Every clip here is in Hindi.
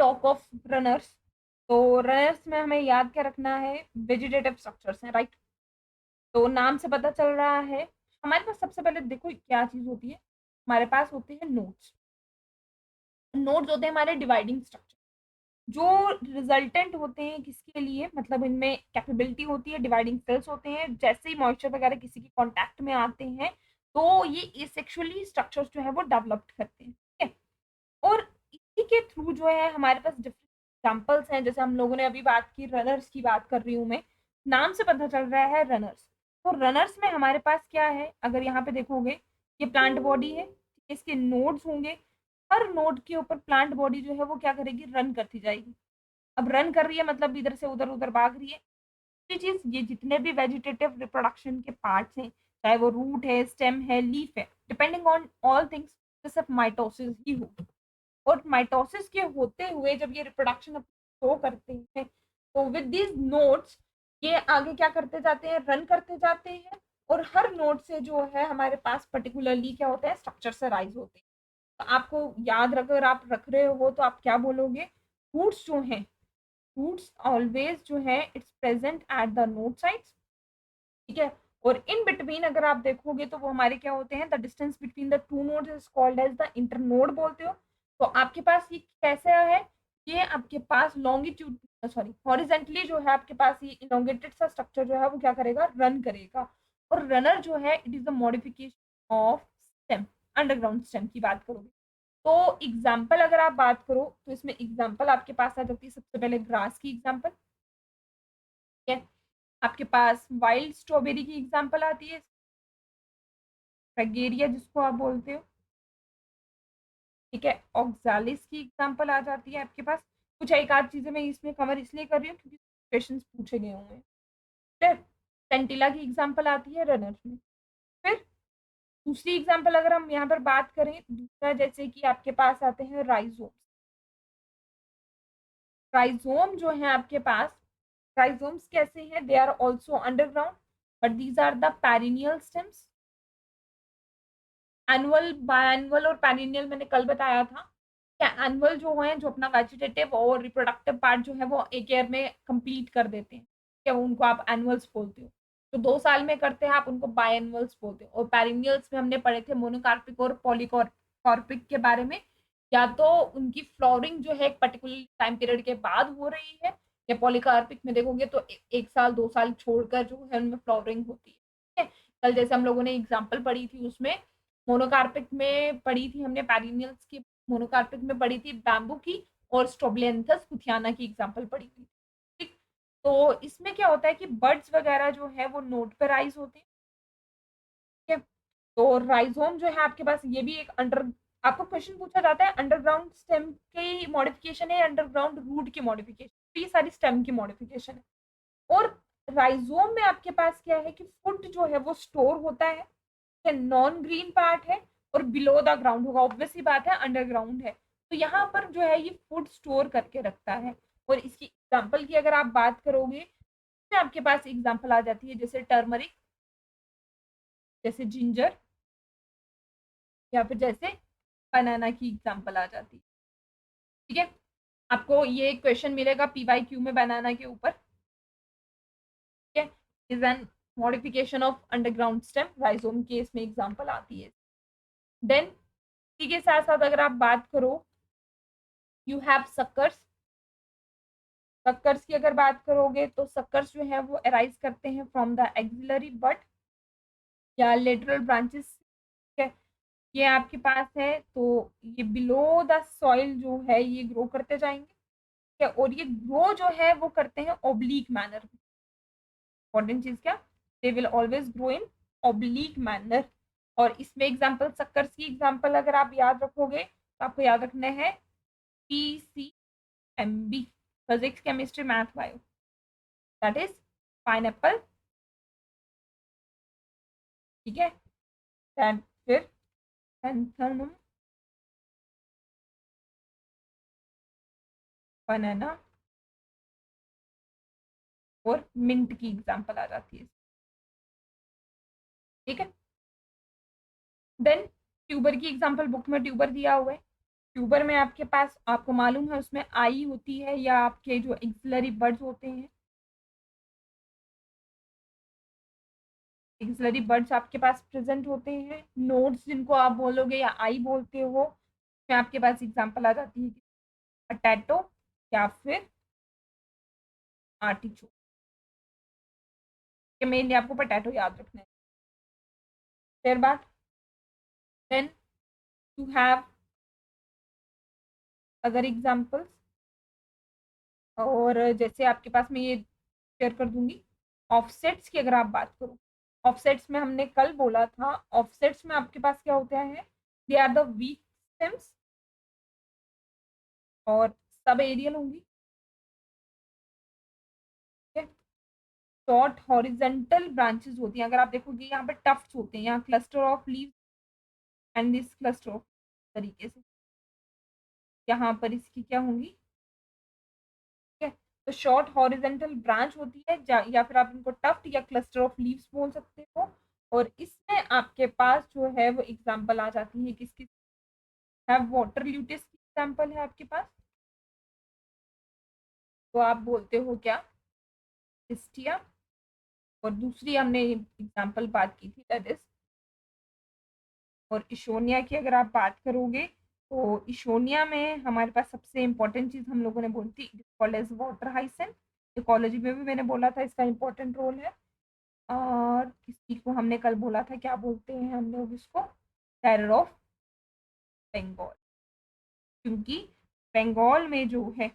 टॉक ऑफ रनर्स, तो रनर्स में हमें याद क्या रखना है, वेजिटेटिव स्ट्रक्चर्स हैं, राइट। तो नाम से पता चल रहा है हमारे पास सबसे पहले देखो क्या चीज होती है, हमारे पास होते हैं नोड्स। नोड्स होते हैं हमारे डिवाइडिंग स्ट्रक्चर, जो रिजल्टेंट होते हैं किसके लिए, मतलब इनमें कैपेबिलिटी होती है, डिवाइडिंग सेल्स होते हैं, जैसे ही मॉइस्चर वगैरह किसी के कांटेक्ट में आते हैं तो ये एसेक्सुअली स्ट्रक्चर्स जो है वो डेवलप्ड करते हैं, ठीक है। और इसी के थ्रू जो है हमारे पास डिफरेंट एग्जाम्पल्स हैं, जैसे हम लोगों ने अभी बात की, रनर्स की बात कर रही हूँ मैं, नाम से पता चल रहा है रनर्स। तो रनर्स में हमारे पास क्या है, अगर यहाँ पे देखोगे ये प्लांट बॉडी है, इसके नोड्स होंगे, हर नोड के ऊपर प्लांट बॉडी जो है वो क्या करेगी, रन करती जाएगी। अब रन कर रही है मतलब इधर से उधर उधर भाग रही है। दूसरी चीज, ये जितने भी वेजिटेटिव रिप्रोडक्शन के पार्ट्स हैं, चाहे वो रूट है, स्टेम है, लीफ है, डिपेंडिंग ऑन ऑल थिंग्स, सिर्फ माइटोसिस ही होगी। और माइटोसिस के होते हुए जब ये रिप्रोडक्शन शो करते हैं तो विद दीज नोड्स ये आगे क्या करते जाते हैं, रन करते जाते हैं। और हर नोड से जो है हमारे पास पर्टिकुलरली क्या होता है, स्ट्रक्चर से राइज होते हैं। तो आपको याद रख, अगर आप रख रहे हो तो आप क्या बोलोगे, रूट्स जो हैं, रूट्स ऑलवेज जो है it's present at the node sides, ठीक है। और इन बिटवीन अगर आप देखोगे तो वो हमारे क्या होते हैं, the distance between the two nodes is called as the internode बोलते हो। तो आपके पास ये कैसे है, ये आपके पास लॉन्गिट्यूड सॉरी हॉरिजेंटली जो है आपके पास ये इलोंगेटेड सा स्ट्रक्चर जो है वो क्या करेगा, रन करेगा। और रनर जो है it is the modification of stem, underground stem की बात करोगे तो एग्जाम्पल अगर आप बात करो तो इसमें एग्जाम्पल आपके पास आ जाती है, सबसे पहले ग्रास की एग्जाम्पल, ठीक है। आपके पास वाइल्ड स्ट्रॉबेरी की एग्जाम्पल आती है, फ्रैगेरिया जिसको आप बोलते हो, ठीक है। ऑक्सालिस की एग्जाम्पल आ जाती है आपके पास। कुछ एक आध चीजें मैं इसमें कवर इसलिए कर रही हूँ क्योंकि क्वेश्चंस पूछे गए हुए हैं। फिर सेंटिला की एग्जाम्पल आती है रनर्स में। फिर दूसरी एग्जाम्पल अगर हम यहाँ पर बात करें, दूसरा जैसे कि आपके पास आते हैं राइजोम। राइजोम जो है आपके पास, राइजोम्स कैसे हैं, they are also underground but these are the perennial stems. Annual, biennial और पेरिनियल मैंने कल बताया था। क्या एनुअल जो है, जो अपना वेजिटेटिव और रिप्रोडक्टिव पार्ट जो है वो एक ईयर में कंप्लीट कर देते हैं, क्या उनको आप एनुअल्स बोलते हो। जो 2 साल में करते हैं आप उनको बायनुअल्स बोलते हो। और पेरिनियल्स में हमने पढ़े थे मोनोकार्पिक और पॉलीकार्पिक के बारे में, या तो उनकी फ्लावरिंग जो है एक पर्टिकुलर टाइम पीरियड के बाद हो रही है, या पॉलीकार्पिक में देखोगे तो 1 साल 2 साल छोड़कर जो है उनमें फ्लावरिंग होती है, ठीक है। कल जैसे हम लोगों ने एग्जाम्पल पढ़ी थी उसमें मोनोकार्पिक में पढ़ी थी हमने पेरिनियल्स की, मोनोकार्पिक में पढ़ी थी बैम्बू की, और स्ट्रोबलेंथस कुथियाना की एग्जाम्पल पढ़ी थी, ठीक। तो इसमें क्या होता है कि बर्ड्स वगैरह जो है वो नोड पे राइज होते हैं, ठीक है। तो राइजोम जो है आपके पास ये भी एक अंडर, आपको क्वेश्चन पूछा जाता है अंडरग्राउंड स्टेम की मॉडिफिकेशन है, अंडरग्राउंड रूट की मॉडिफिकेशन, तो ये सारी स्टेम की मॉडिफिकेशन है। और राइजोम में आपके पास क्या है कि फूड जो है वो स्टोर होता है, नॉन ग्रीन पार्ट है और बिलो द ग्राउंड होगा, ऑब्वियस ही बात है अंडरग्राउंड है। तो यहाँ पर जो है ये फूड स्टोर करके रखता है। और इसकी एग्जाम्पल की अगर आप बात करोगे तो आपके पास एग्जाम्पल आ जाती है जैसे टर्मरिक, जैसे जिंजर, या फिर जैसे बनाना की एग्जाम्पल आ जाती है, ठीक है। आपको ये क्वेश्चन मिलेगा PYQ में बनाना के ऊपर, ठीक है। Is an modification of underground stem, rhizome के इसमें एग्जाम्पल आती है। देन इसी के साथ साथ अगर आप बात करो, यू हैव सक्कर्स। सक्कर्स की अगर बात करोगे तो सक्कर्स जो है वो अराइज करते हैं फ्रॉम द एक्सिलरी बड या लेटरल ब्रांचेस, ठीक है। ये आपके पास है तो ये बिलो द सॉइल जो है ये ग्रो करते जाएंगे, ठीक है। और ये ग्रो जो है वो करते हैं ओब्लीक मैनर में। इंपॉर्टेंट चीज क्या, they will always grow in oblique manner. और इसमें एग्जाम्पल, सक्कर्स की एग्जाम्पल अगर आप याद रखोगे तो आपको याद रखना है PCMB, physics chemistry math bio, that is pineapple, ठीक है। फिर एंथनम, बनाना और मिंट की एग्जाम्पल आ जाती है, ठीक है। देन ट्यूबर की एग्जाम्पल बुक में ट्यूबर दिया हुआ है, ट्यूबर में आपके पास, आपको मालूम है उसमें आई होती है या आपके जो एक्सिलरी बर्ड्स होते हैं, एक्सिलरी बर्ड्स आपके पास प्रेजेंट होते हैं। नोड्स जिनको आप बोलोगे या आई बोलते हो, में आपके पास एग्जांपल आ जाती है पोटैटो या फिर आर्टिचोक। कि मेनली आपको पोटैटो याद रखना है। फिर बात, then you have other examples. और जैसे आपके पास मैं ये शेयर कर दूंगी ऑफसेट्स की अगर आप बात करो, ऑफसेट्स में हमने कल बोला था, ऑफसेट्स में आपके पास क्या होता है, they are the weak stems और सब एरियल होंगी। शॉर्ट हॉरिजेंटल ब्रांचेस होती हैं, अगर आप देखोगे यहाँ पे टफ्ट्स होते हैं, यहाँ cluster of leaves and this cluster of, तरीके से यहाँ पर इसकी क्या होंगी, ठीक है। तो शॉर्ट हॉरिजेंटल ब्रांच होती है, या फिर आप इनको टफ्ट या क्लस्टर ऑफ लीव्स बोल सकते हो। और इसमें आपके पास जो है वो एग्जांपल आ जाती है किसकी, है वाटर ल्यूटिस की एग्जांपल है आपके पास। तो आप बोलते हो क्या, हिस्टिया। और दूसरी हमने एग्जांपल बात की थी दैट इज, और इशोनिया की अगर आप बात करोगे तो इशोनिया में हमारे पास सबसे इंपॉर्टेंट चीज हम लोगों ने बोली थी, it is called as water hyacinth. Ecology में भी मैंने बोला था इसका इंपॉर्टेंट रोल है। और किसी को हमने कल बोला था, क्या बोलते हैं हम लोग इसको, टेरर ऑफ बंगाल। क्योंकि बंगाल में जो है,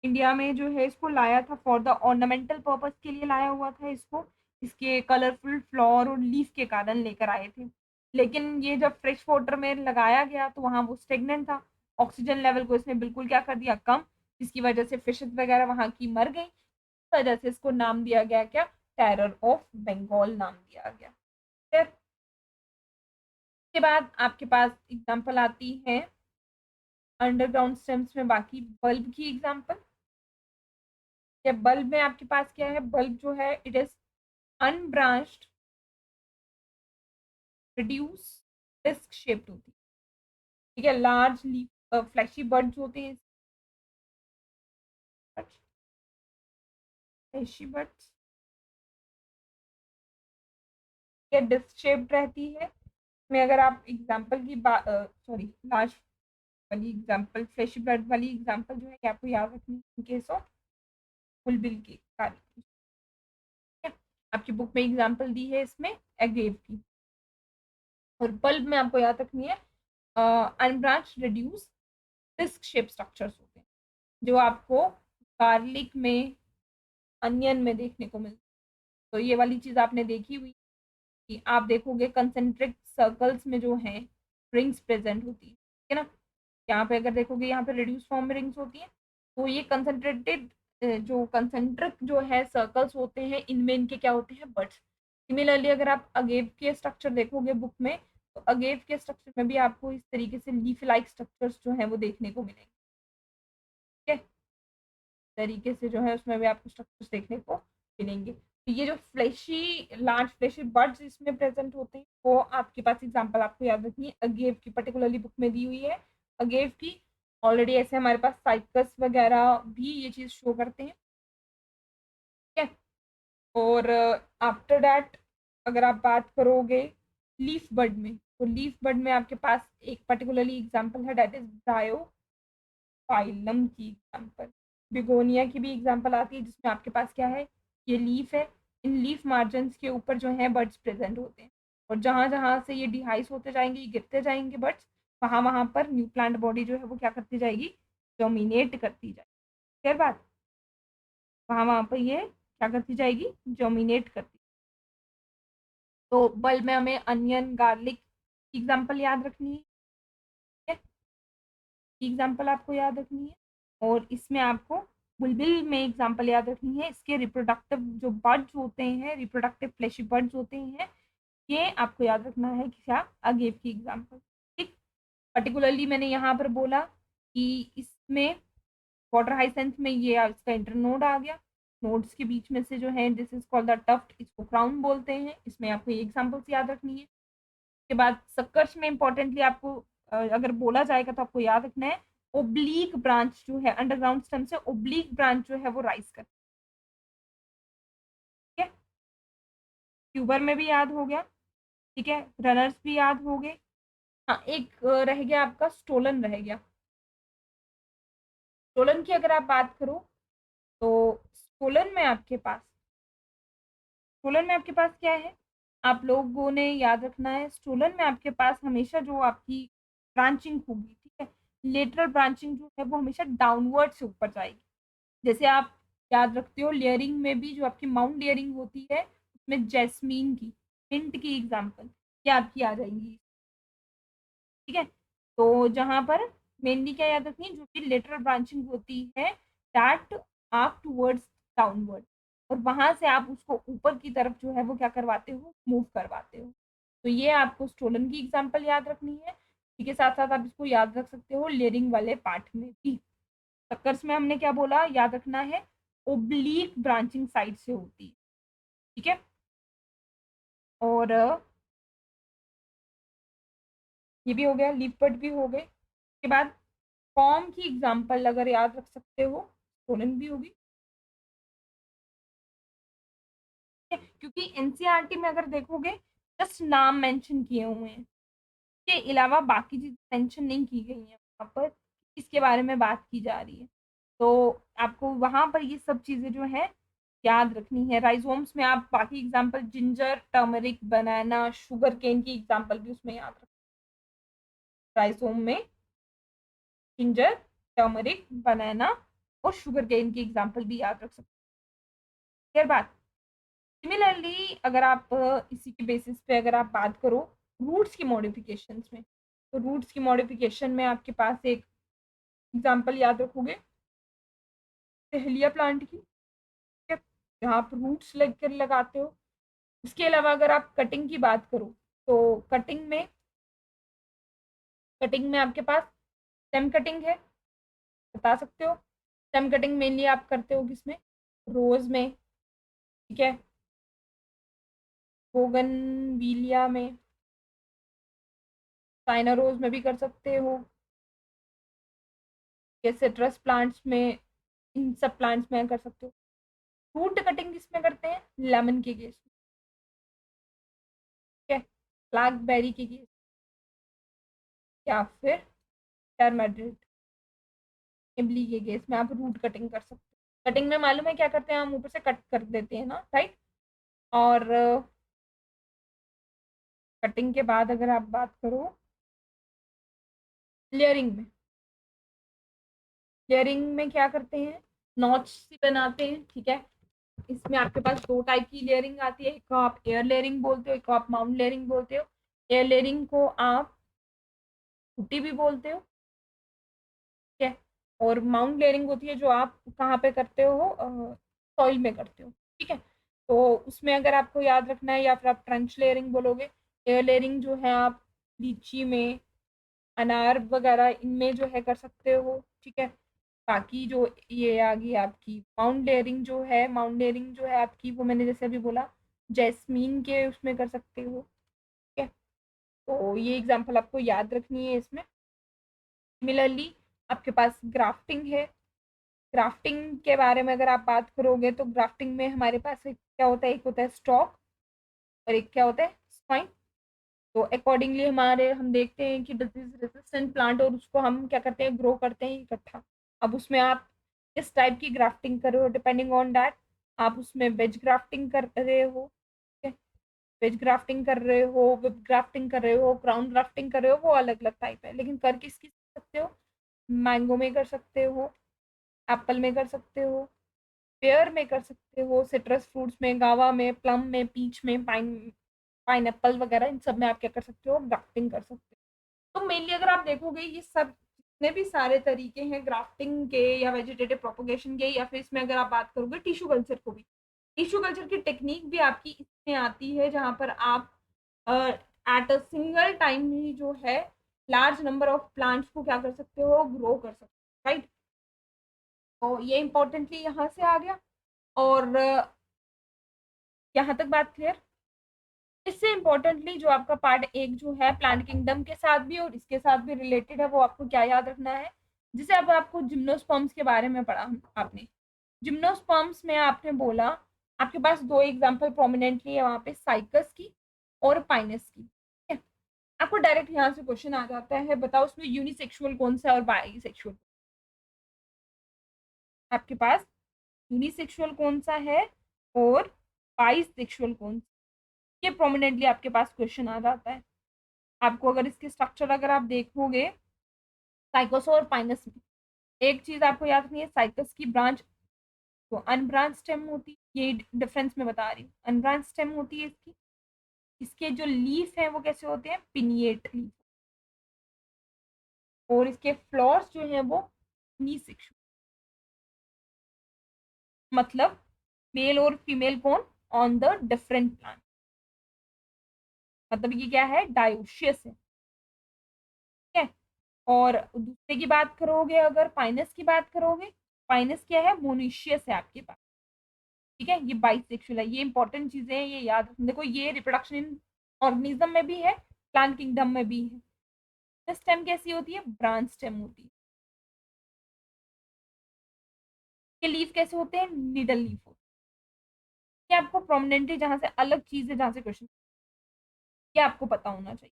इंडिया में जो है इसको लाया था फॉर द ऑर्नामेंटल पर्पस के लिए लाया हुआ था इसको, इसके कलरफुल फ्लावर और लीफ के कारण लेकर आए थे। लेकिन ये जब फ्रेश वाटर में लगाया गया तो वहाँ वो स्टेगनेंट था, ऑक्सीजन लेवल को इसने बिल्कुल क्या कर दिया, कम, जिसकी वजह से फिशेस वगैरह वहाँ की मर गई। इस वजह से इसको नाम दिया गया क्या, टेरर ऑफ बंगाल नाम दिया गया। फिर के बाद आपके पास एग्जाम्पल आती है अंडरग्राउंड स्टेम्स में बाकी बल्ब की एग्जाम्पल। या बल्ब में आपके पास क्या है, बल्ब जो है it is unbranched reduce disc shaped होती है, ठीक है। लार्ज लीफ फ्लैशी बर्ड्स होते हैं, फ्लैशी बर्ड्स ये डिस्क शेप्ड रहती है। में अगर आप एग्जाम्पल की बात, सॉरी, लार्ज वाली एग्जाम्पल, फ्लैशी बर्ड वाली एग्जाम्पल जो है कि आपको याद रखनी है इन केस ऑफ बुलबिल की कारी, ठीक है। आपकी बुक में एग्जाम्पल दी है इसमें एग्रेव की। और बल्ब में आपको याद रखनी है unbranch reduce disc shape structures होते हैं, जो आपको गार्लिक में, अनियन में देखने को मिलती है। तो ये वाली चीज़ आपने देखी हुई कि आप देखोगे कंसेंट्रिक सर्कल्स में जो है रिंग्स प्रेजेंट होती है, ठीक है ना। यहाँ पे अगर देखोगे यहाँ पे रिड्यूस फॉर्म में रिंग्स होती हैं, तो ये कंसेंट्रेटेड जो कंसेंट्रिक जो है सर्कल्स होते हैं, इनमें इनके क्या होते हैं, बर्ड्स। सिमिलरली अगर आप अगेव के स्ट्रक्चर देखोगे बुक में, तो अगेव के स्ट्रक्चर में भी आपको इस तरीके से लीफ लाइक स्ट्रक्चर्स जो है वो देखने को मिलेंगे, ठीक है। तरीके से जो है उसमें भी आपको स्ट्रक्चर्स देखने को मिलेंगे। तो ये जो फ्लैशी, लार्ज फ्लैशी बर्ड्स इसमें प्रेजेंट होते हैं, वो आपके पास एग्जांपल आपको याद रखनी है अगेव की, पर्टिकुलरली बुक में दी हुई है अगेव की। ऑलरेडी ऐसे हमारे पास साइकस वगैरह भी ये चीज़ शो करते हैं, ठीक है। और आफ्टर दैट अगर आप बात करोगे लीफ बर्ड में, तो लीफ बर्ड में आपके पास एक पर्टिकुलरली एग्जांपल है दैट इज ब्रायोफाइलम की एग्जांपल। बिगोनिया की भी एग्जांपल आती है जिसमें आपके पास क्या है, ये लीफ है, इन लीफ मार्जिन्स के ऊपर जो है बर्ड्स प्रेजेंट होते हैं। और जहाँ जहाँ से ये डिहाइस होते जाएंगे, ये गिरते जाएंगे बर्ड्स, वहाँ वहाँ पर न्यू प्लांट बॉडी जो है वो क्या करती जाएगी, डोमिनेट करती जाएगी। फिर बात, वहाँ वहाँ पर ये क्या करती जाएगी, डोमिनेट करती। तो बल्ब में हमें अनियन, गार्लिक एग्जाम्पल याद रखनी है, एग्जाम्पल आपको याद रखनी है। और इसमें आपको बुलबिल में एग्जाम्पल याद रखनी है, इसके रिप्रोडक्टिव जो बर्ड्स होते हैं, रिप्रोडक्टिव फ्लैशी बर्ड्स होते हैं, ये आपको याद रखना है कि क्या, अगेव की एग्जाम्पल, ठीक। पर्टिकुलरली मैंने यहाँ पर बोला कि इसमें वाटर हाइसेंथ में ये इसका इंटरनोड आ गया, नोड्स के बीच में से जो है this is called the tuft, इसको क्राउन बोलते हैं। इसमें आपको ये एग्जाम्पल्स याद रखनी है। उसके बाद सक्कर्स में इंपॉर्टेंटली आपको अगर बोला जाएगा तो आपको याद रखना है, ओब्लीक ब्रांच जो है अंडरग्राउंड स्टेम से ओब्लीक ब्रांच जो है वो राइज कर, ठीक है। ट्यूबर में भी याद हो गया, ठीक है, रनर्स भी याद हो गए। हाँ, एक रह गया आपका स्टोलन रह गया। स्टोलन की अगर आप बात करो तो स्टोलन में आपके पास, स्टोलन में आपके पास क्या है, आप लोगों ने याद रखना है, स्टोलन में आपके पास हमेशा जो आपकी ब्रांचिंग होगी, ठीक है, लेटरल ब्रांचिंग जो है वो हमेशा डाउनवर्ड से ऊपर जाएगी। जैसे आप याद रखते हो लेयरिंग में भी जो आपकी माउंट लेयरिंग होती है उसमें जैस्मीन की, हिंट की एग्जांपल क्या आपकी आ जाएंगी, ठीक है। तो जहां पर मेनली क्या याद रखनी है, जो भी लेटरल ब्रांचिंग होती है दैट आप टूवर्ड्स डाउनवर्ड, और वहां से आप उसको ऊपर की तरफ जो है वो क्या करवाते हो, मूव करवाते हो। तो ये आपको स्टोलन की एग्जांपल याद रखनी है, ठीक है। साथ साथ आप इसको याद रख सकते हो लेयरिंग वाले पार्ट में भी। टक्कर्स में हमने क्या बोला, याद रखना है ओब्लीक ब्रांचिंग साइड से होती है, ठीक है। और ये भी हो गया, लिपट भी हो गए। उसके बाद फॉर्म की एग्जांपल अगर याद रख सकते हो, स्टोलन भी होगी, ठीक है? क्योंकि एनसीईआरटी में अगर देखोगे जस्ट नाम मेंशन किए हुए हैं, के अलावा बाकी चीज मेंशन नहीं की गई है वहां पर, इसके बारे में बात की जा रही है। तो आपको वहां पर ये सब चीजें जो है याद रखनी है। राइजोम्स में आप बाकी एग्जांपल जिंजर, टर्मरिक, बनाना, शुगर केन की एग्जांपल भी उसमें याद रख, राइजोम में जिंजर, टर्मरिक, बनाना और शुगर केन की एग्जांपल भी याद रख सकते हैं। क्लियर बात। सिमिलरली अगर आप इसी के बेसिस पे अगर आप बात करो रूट्स की मॉडिफिकेशंस में, तो रूट्स की मॉडिफिकेशन में आपके पास एक एग्जांपल याद रखोगे डहलिया प्लांट की, ठीक है, जहाँ आप रूट्स लेकर लगाते हो। उसके अलावा अगर आप कटिंग की बात करो तो कटिंग में आपके पास स्टेम कटिंग है, बता सकते हो। स्टेम कटिंग मेनली आप करते हो किसमें, रोज में, ठीक है, बोगनविलिया में, चाइना रोज में भी कर सकते हो, या सिट्रस प्लांट्स में, इन सब प्लांट्स में कर सकते हो। फ्रूट कटिंग किसमें करते हैं, लेमन के केस में, ठीक है, ब्लैकबेरी के केस, या फिर टर्मरिक, इमली के केस में आप रूट कटिंग कर सकते हो। कटिंग में मालूम है क्या करते हैं, हम ऊपर से कट कर देते हैं ना, राइट। और कटिंग के बाद अगर आप बात करो लेयरिंग में, लेयरिंग में क्या करते हैं, नॉच सी बनाते हैं, ठीक है। इसमें आपके पास दो टाइप की लेयरिंग आती है, एक को आप एयर लेयरिंग बोलते हो, एक को आप माउंट लेयरिंग बोलते हो। एयर लेयरिंग को आप पुट्टी भी बोलते हो, ठीक है। और माउंट लेयरिंग होती है जो आप कहाँ पे करते हो, सॉइल में करते हो, ठीक है। तो उसमें अगर आपको याद रखना है, या फिर आप ट्रेंच लेयरिंग बोलोगे। एयर लेयरिंग जो है आप लीची में, अनार वगैरह इनमें जो है कर सकते हो, ठीक है। बाकी जो ये आ गई आपकी माउंट लेयरिंग जो है, माउंट लेयरिंग जो है आपकी, वो मैंने जैसे अभी बोला जैस्मीन के उसमें कर सकते हो, ठीक है। तो ये एग्जांपल आपको याद रखनी है इसमें। सिमिलरली आपके पास ग्राफ्टिंग है। ग्राफ्टिंग के बारे में अगर आप बात करोगे तो ग्राफ्टिंग में हमारे पास एक क्या होता है, एक होता है स्टॉक और एक क्या होता है, स्पाइन। तो अकॉर्डिंगली हमारे हम देखते हैं कि डिजीज रेजिस्टेंट प्लांट, और उसको हम क्या करते हैं, ग्रो करते हैं इकट्ठा। अब उसमें आप किस टाइप की ग्राफ्टिंग कर रहे हो, डिपेंडिंग ऑन दैट आप उसमें वेज ग्राफ्टिंग कर रहे हो, ठीक है, वेज ग्राफ्टिंग कर रहे हो, विप ग्राफ्टिंग कर रहे हो, क्राउन ग्राफ्टिंग कर रहे हो, वो अलग अलग टाइप है। लेकिन कर किसकी सकते हो, मैंगो में कर सकते हो, एप्पल में कर सकते हो, पेयर में कर सकते हो, सिट्रस फ्रूट्स में, गावा में, प्लम में, पीच में, पाइनएप्पल वगैरह, इन सब में आप क्या कर सकते हो, ग्राफ्टिंग कर सकते हो। तो मेनली अगर आप देखोगे ये सब जितने भी सारे तरीके हैं ग्राफ्टिंग के या वेजिटेटिव प्रोपोगेशन के, या फिर इसमें अगर आप बात करोगे टिश्यू कल्चर को भी, टिश्यू कल्चर की टेक्निक भी आपकी इसमें आती है, जहां पर आप एट अ सिंगल टाइम ही जो है लार्ज नंबर ऑफ प्लांट्स को क्या कर सकते हो, ग्रो कर सकते हो, राइट। तो ये इंपॉर्टेंटली यहाँ से आ गया। और यहाँ तक बात क्लियर। इससे इम्पोर्टेंटली जो आपका पार्ट एक जो है प्लांट किंगडम के साथ भी और इसके साथ भी रिलेटेड है, वो आपको क्या याद रखना है। जिसे अब आपको जिम्नोस्पर्म्स के बारे में पढ़ा आपने। जिम्नोस्पर्म्स में आपने बोला आपके पास दो एग्जांपल प्रोमिनेंटली है वहां पे, साइकस की और पाइनस की। ठीक है, आपको डायरेक्ट यहाँ से क्वेश्चन आ जाता है, बताओ उसमें यूनिसेक्सुअल कौन सा है और बाइसेक्सुअल। आपके पास यूनिसेक्सुअल कौन सा है और बाइसेक्सुअल कौन सा, ये प्रोमिनेंटली आपके पास क्वेश्चन आ जाता है। आपको अगर इसके स्ट्रक्चर अगर आप देखोगे साइकोस और पाइनस में, एक चीज आपको याद रखनी है, साइकस की ब्रांच तो अनब्रांच स्टेम होती है, ये डिफरेंस में बता रही हूँ, अनब्रांच स्टेम होती है इसकी। इसके जो लीफ है वो कैसे होते हैं, पिनिएट लीफ। और इसके फ्लोर्स जो है वो यूनिसेक्सुअल, मतलब मेल और फीमेल कौन ऑन द डिफरेंट प्लांट, मतलब ये क्या है, डायोशियस है। ठीक है, और दूसरे की बात करोगे, अगर पाइनस की बात करोगे, पाइनस क्या है, मोनिशियस है आपके पास। ठीक है, ये बाइसेक्सुअल है। ये इंपॉर्टेंट चीजें हैं, ये याद रखना। देखो ये रिप्रोडक्शन इन ऑर्गेनिज्म में भी है, प्लांट किंगडम में भी है। स्टेम कैसी होती है, ब्रांच स्टेम होती है। ये लीफ कैसे होते हैं, निडल लीफ होते हैं। ये आपको प्रोमिनेंटली जहां से अलग चीज है, जहां से क्वेश्चन, ये आपको पता होना चाहिए।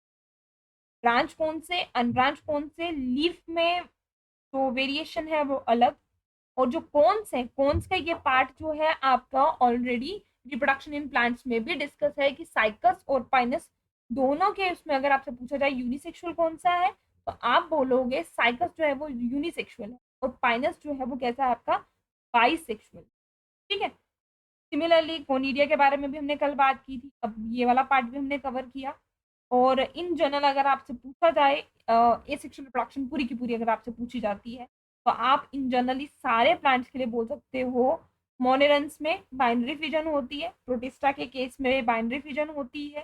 ब्रांच कौन से, अनब्रांच कौन से, लीफ में जो वेरिएशन है वो अलग। और जो कोन्स है, कोन्स का ये पार्ट जो है आपका ऑलरेडी रिप्रोडक्शन इन प्लांट्स में भी डिस्कस है कि साइकस और पाइनस दोनों के उसमें अगर आपसे पूछा जाए यूनिसेक्सुअल कौन सा है, तो आप बोलोगे साइकस जो है वो यूनिसेक्सुअल है और पाइनस जो है वो कैसा है आपका, बाइसेक्सुअल। ठीक है, सिमिलरली कोनिडिया के बारे में भी हमने कल बात की थी, अब ये वाला पार्ट भी हमने कवर किया। और इन जनरल अगर आपसे पूछा जाए एसेक्सुअल रिप्रोडक्शन पूरी की पूरी अगर आपसे पूछी जाती है, तो आप इन जनरली सारे प्लांट्स के लिए बोल सकते हो मोनेरन्स में बाइनरी फिजन होती है, प्रोटिस्टा के केस में बाइनरी फिजन होती है,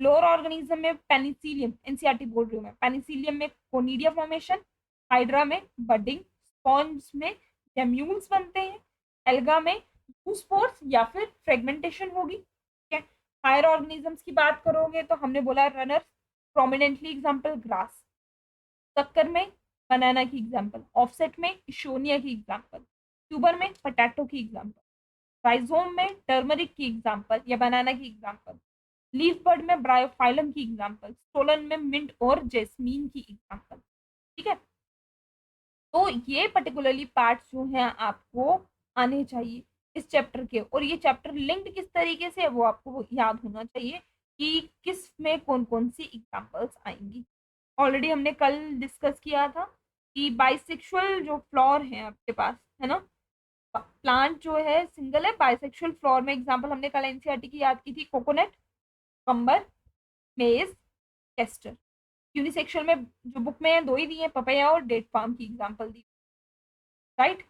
फ्लोर ऑर्गेनिज्म में पेनिसिलियम, एनसीईआरटी बोल रही हूँ मैं, पेनिसिलियम में कोनिडिया फॉर्मेशन, हाइड्रा में बडिंग, स्पॉन्ज में जेम्यूल्स बनते हैं, एल्गा में स्पोर्स या फिर फ्रेगमेंटेशन होगी। ठीक है, हायर ऑर्गेनिजम्स की बात करोगे तो हमने बोला रनर, प्रोमिनेंटली एग्जांपल ग्रास, शक्कर में बनाना की एग्जांपल, ऑफसेट में इशोनिया की एग्जांपल, ट्यूबर में पटैटो की एग्जांपल, राइजोम में टर्मरिक की एग्जांपल या बनाना की एग्जांपल, लीफ बर्ड में ब्रायोफाइलम की एग्जांपल, स्टोलन में मिंट और जेस्मीन की एग्जांपल। ठीक है, तो ये पर्टिकुलरली पार्ट्स जो हैं आपको आने चाहिए इस चैप्टर के, और ये चैप्टर लिंक्ड किस तरीके से है वो आपको याद होना चाहिए कि किस में कौन कौन सी एग्जांपल्स आएंगी। ऑलरेडी हमने कल डिस्कस किया था कि बाइसेक्सुअल जो फ्लोर है आपके पास, है ना, प्लांट जो है सिंगल है, बाइसेक्सुअल फ्लोर में एग्जांपल हमने कल एनसीईआरटी की याद की थी, कोकोनट, कंबर, मेज, केस्टर। यूनिसेक्सुअल में जो बुक में है दो ही दिए, पपैया और डेट पाम की एग्जांपल दी, राइट।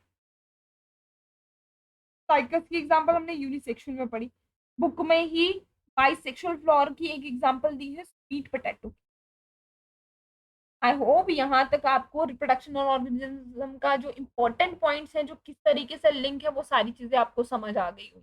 साइकस की एग्जांपल हमने यूनिसेक्सुअल में पढ़ी, बुक में ही बाइसेक्सुअल फ्लोर की एक एग्जांपल दी है, स्वीट पोटैटो। आई होप यहाँ तक आपको रिप्रोडक्शन और ऑर्गेनिज्म का जो इम्पोर्टेंट पॉइंट्स हैं, जो किस तरीके से लिंक है, वो सारी चीजें आपको समझ आ गई हुई।